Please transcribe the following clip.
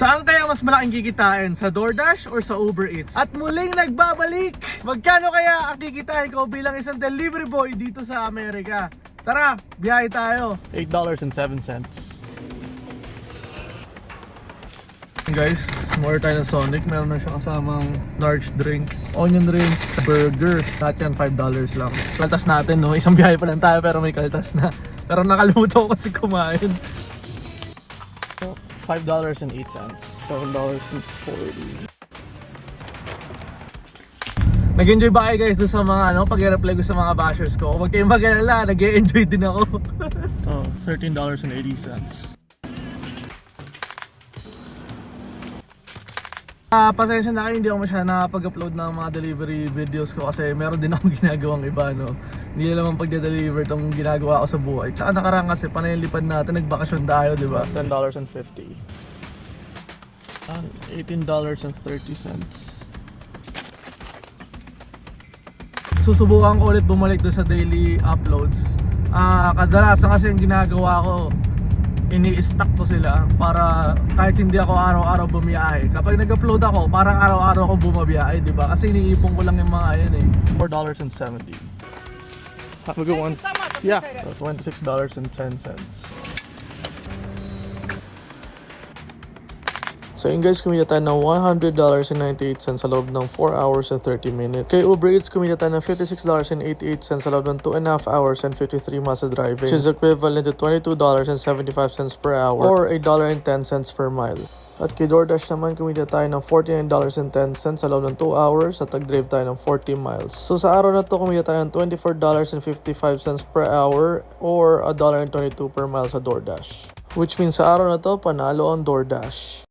Saan kaya mas malaking kikitain? Sa DoorDash or sa Uber Eats? At muling nagbabalik! Magkano kaya ang kikitain ko bilang isang delivery boy dito sa Amerika? Tara, biyahe tayo! $8.07. Guys, more tayo ng Sonic. Meron na siya kasamang large drink, onion rings, burger. Lahat yan $5 lang. Kaltas natin, no? Isang biyahe pa lang tayo pero may kaltas na. Pero nakalimutan ko kasi kumain. $5.08. $7.40. Nag-enjoy ba kayo guys doon sa mga pag-reply ko sa mga bashers ko? Huwag kayong mag-alala, nag-enjoy din ako. $13.80. Pasensya na kayo, hindi ako masyadong nakapag-upload ng mga delivery videos ko kasi meron din akong ginagawang iba, no? Hindi naman pagde-deliver itong ginagawa ko sa buhay. Tsaka nakaraan kasi panay lipad natin, nagbakasyon tayo, di ba? $10.50 and $18.30. Susubukan ko ulit bumalik doon sa daily uploads. Kadalasan kasi yung ginagawa ko, ini-stack ko sila para kahit hindi ako araw-araw bumiyahe. Kapag nag-upload ako, parang araw-araw akong bumabiyahe, di ba? Kasi iniipon ko lang yung mga yan eh. $4.70. Have a good one. Yeah, $26.10. So yun guys, kumita tayo ng $100.98 sa loob ng 4 hours and 30 minutes. Kay Uber Eats, kumita tayo ng $56.88 sa loob ng 2.5 hours and 53 miles of driving, which is equivalent to $22.75 per hour or $1.10 per mile. At kay DoorDash naman, kumita tayo ng $49.10 sa loob ng 2 hours at nag-drive tayo ng 40 miles. So sa araw na to, kumita tayo ng $24.55 per hour or $1.22 per mile sa DoorDash. Which means sa araw na to, panalo ang DoorDash.